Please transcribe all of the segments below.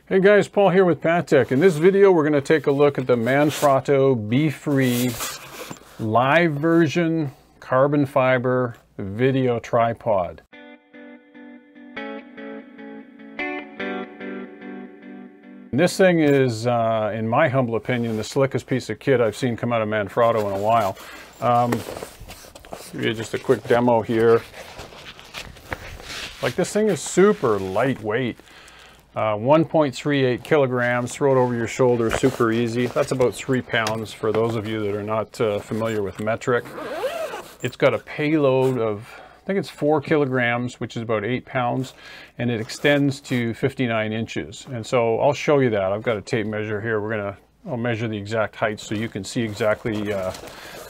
Hey guys, Paul here with PatTech. In this video, we're going to take a look at the Manfrotto Befree live version carbon fiber video tripod. This thing is, in my humble opinion, the slickest piece of kit I've seen come out of Manfrotto in a while. Give you just a quick demo here. Like, this thing is super lightweight. 1.38 kilograms, throw it over your shoulder, super easy. That's about 3 pounds for those of you that are not familiar with metric. It's got a payload of, I think it's 4 kilograms, which is about 8 pounds, and it extends to 59 inches. And so I'll show you that. I've got a tape measure here. I'll measure the exact height so you can see exactly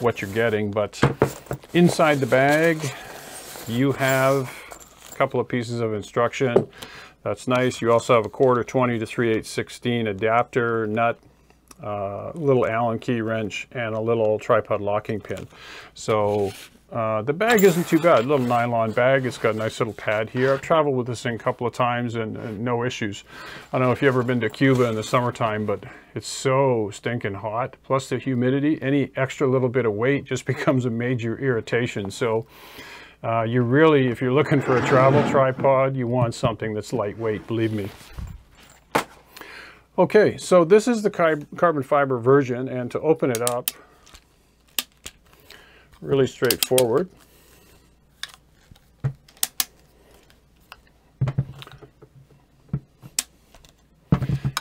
what you're getting. But inside the bag, you have a couple of pieces of instruction. That's nice. You also have a 1/4 20 to 3/8 adapter, nut, little Allen key wrench, and a little tripod locking pin. So the bag isn't too bad. A little nylon bag. It's got a nice little pad here. I've traveled with this thing a couple of times and no issues. I don't know if you've ever been to Cuba in the summertime, but it's so stinking hot. Plus the humidity, any extra little bit of weight just becomes a major irritation. So you really, if you're looking for a travel tripod, you want something that's lightweight, believe me. Okay, so this is the carbon fiber version, and to open it up, really straightforward.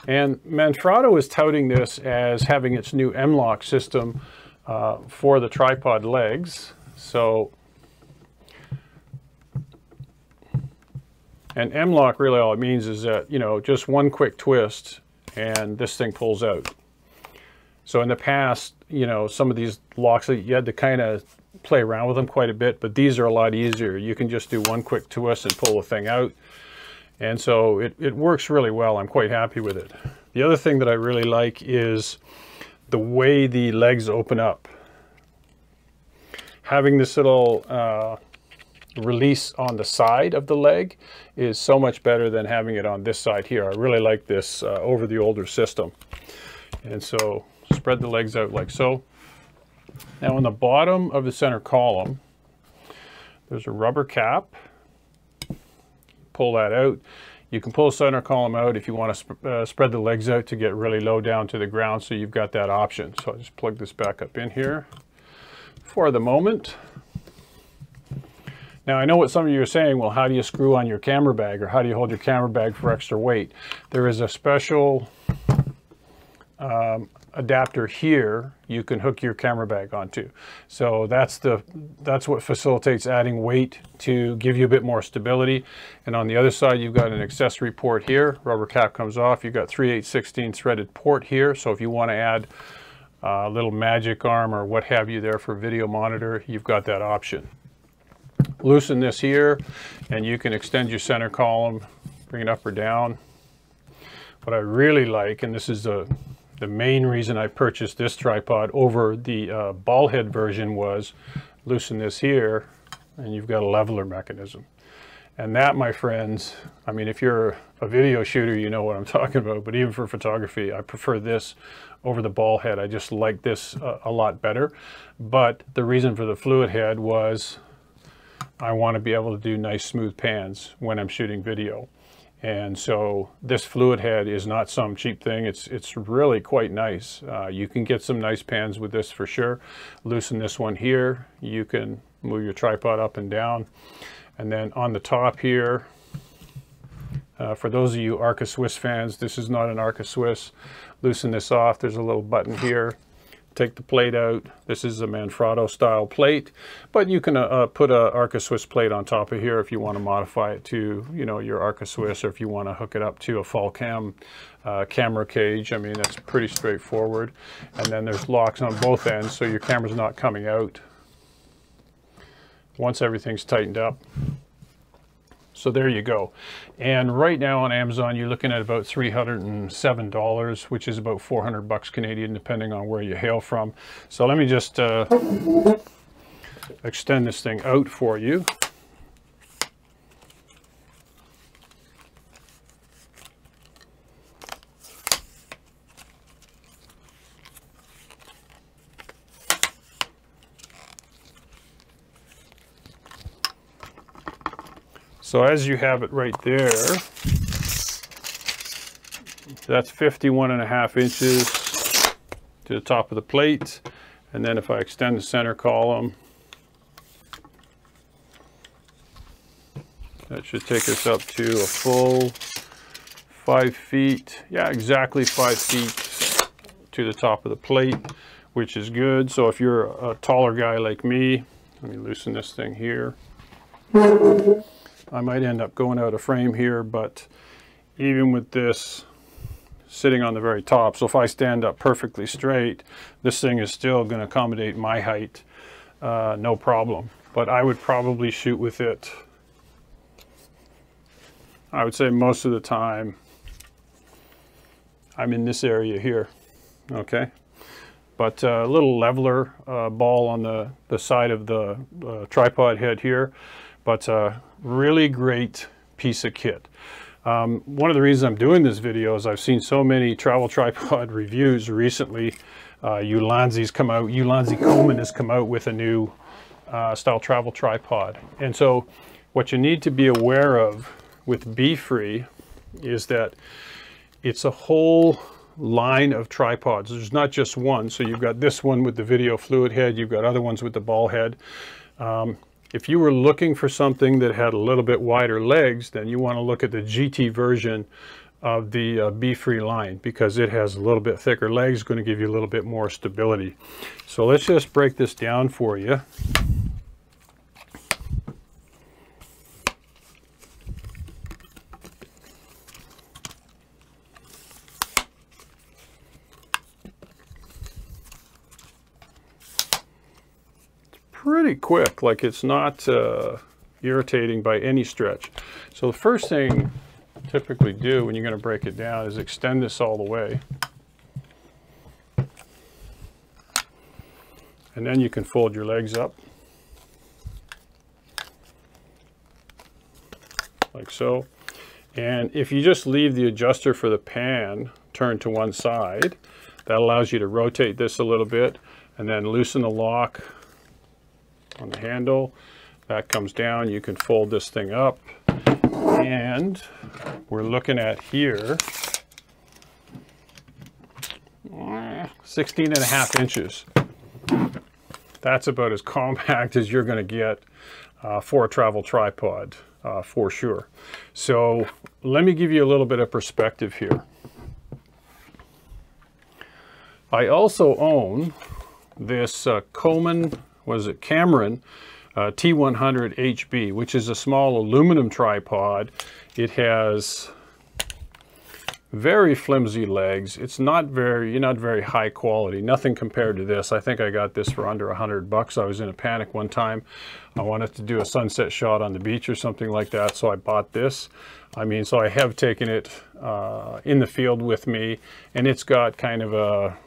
And Manfrotto is touting this as having its new M-LOK system for the tripod legs. So, and M-LOK, really all it means is that, you know, just one quick twist and this thing pulls out. So in the past, you know, some of these locks, you had to kind of play around with them quite a bit, but these are a lot easier. You can just do one quick twist and pull the thing out. And so it works really well. I'm quite happy with it. The other thing that I really like is the way the legs open up. Having this little release on the side of the leg is so much better than having it on this side here. I really like this over the older system. And so spread the legs out like so. Now on the bottom of the center column, there's a rubber cap. Pull that out. You can pull the center column out if you want to spread the legs out to get really low down to the ground, so you've got that option. So I'll just plug this back up in here for the moment. Now I know what some of you are saying, well, how do you screw on your camera bag, or how do you hold your camera bag for extra weight? There is a special adapter here you can hook your camera bag onto. So that's what facilitates adding weight to give you a bit more stability. And on the other side, you've got an accessory port here. Rubber cap comes off. You've got 3/8 threaded port here. So if you want to add a little magic arm or what have you there for video monitor, you've got that option. Loosen this here and you can extend your center column, bring it up or down. What I really like, and this is the main reason I purchased this tripod over the ball head version, was loosen this here and you've got a leveler mechanism. And that, my friends, I mean, if you're a video shooter, you know what I'm talking about, but even for photography, I prefer this over the ball head. I just like this a lot better. But the reason for the fluid head was I want to be able to do nice smooth pans when I'm shooting video. And so this fluid head is not some cheap thing. It's really quite nice. You can get some nice pans with this for sure. Loosen this one here. You can move your tripod up and down. And then on the top here, for those of you Arca Swiss fans, this is not an Arca Swiss. Loosen this off. There's a little button here. Take the plate out. This is a Manfrotto style plate, but you can put a Arca Swiss plate on top of here if you want to modify it to, you know, your Arca Swiss, or if you want to hook it up to a fall cam camera cage. I mean, that's pretty straightforward. And then there's locks on both ends, so your camera's not coming out once everything's tightened up. So there you go. And right now on Amazon, you're looking at about $307, which is about 400 bucks Canadian, depending on where you hail from. So let me just extend this thing out for you. So as you have it right there, that's 51.5 inches to the top of the plate. And then if I extend the center column, that should take us up to a full 5 feet. Yeah, exactly 5 feet to the top of the plate, which is good. So if you're a taller guy like me, let me loosen this thing here. I might end up going out of frame here, but even with this sitting on the very top, so if I stand up perfectly straight, this thing is still going to accommodate my height, no problem. But I would probably shoot with it, I would say most of the time, I'm in this area here, okay? But a little leveler ball on the side of the tripod head here, but a really great piece of kit. One of the reasons I'm doing this video is I've seen so many travel tripod reviews recently. Ulanzi's come out, Ulanzi Coleman has come out with a new style travel tripod. And so what you need to be aware of with Befree is that it's a whole line of tripods. There's not just one. So you've got this one with the video fluid head, you've got other ones with the ball head. If you were looking for something that had a little bit wider legs, then you want to look at the GT version of the Befree line, because it has a little bit thicker legs, going to give you a little bit more stability. So let's just break this down for you. Pretty quick, like it's not irritating by any stretch. So the first thing I typically do when you're going to break it down is extend this all the way. And then you can fold your legs up. Like so. And if you just leave the adjuster for the pan turned to one side, that allows you to rotate this a little bit and then loosen the lock on the handle. That comes down, you can fold this thing up, and we're looking at here 16.5 inches. That's about as compact as you're going to get for a travel tripod, for sure. So let me give you a little bit of perspective here. I also own this Coleman, Cameron T100 HB, which is a small aluminum tripod. It has very flimsy legs. It's not very high quality, nothing compared to this. I think I got this for under $100. I was in a panic one time. I wanted to do a sunset shot on the beach or something like that, so I bought this. I mean, so I have taken it in the field with me, and it's got kind of a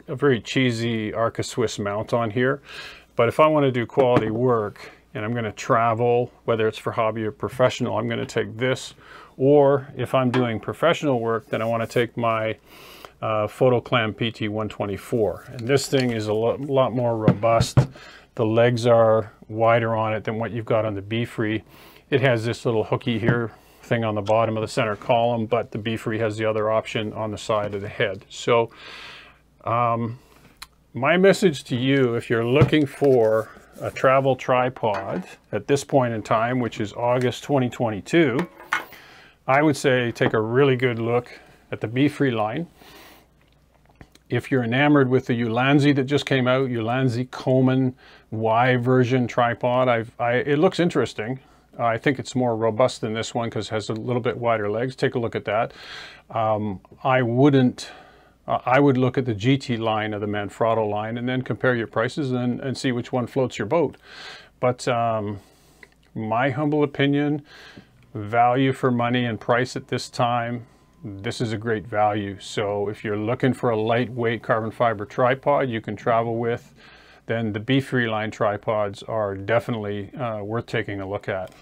very cheesy Arca Swiss mount on here. But if I want to do quality work and I'm going to travel, whether it's for hobby or professional, I'm going to take this. Or if I'm doing professional work, then I want to take my Photoclam PT124. And this thing is a lot more robust. The legs are wider on it than what you've got on the Befree. It has this little hooky here thing on the bottom of the center column, but the Befree has the other option on the side of the head. So my message to you, if you're looking for a travel tripod at this point in time, which is August 2022, I would say take a really good look at the Befree line. If you're enamored with the Ulanzi that just came out, Ulanzi Coleman Y version tripod, it looks interesting. I think it's more robust than this one because it has a little bit wider legs. Take a look at that. I would look at the GT line of the Manfrotto line and then compare your prices and see which one floats your boat. But my humble opinion, value for money and price at this time, this is a great value. So if you're looking for a lightweight carbon fiber tripod you can travel with, then the Befree line tripods are definitely worth taking a look at.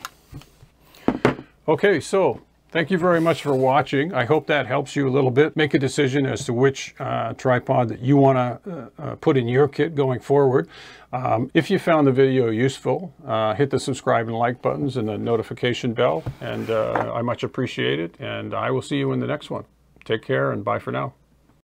Okay, so Thank you very much for watching. I hope that helps you a little bit. Make a decision as to which tripod that you want to put in your kit going forward. If you found the video useful, hit the subscribe and like buttons and the notification bell, and I much appreciate it. And I will see you in the next one. Take care and bye for now.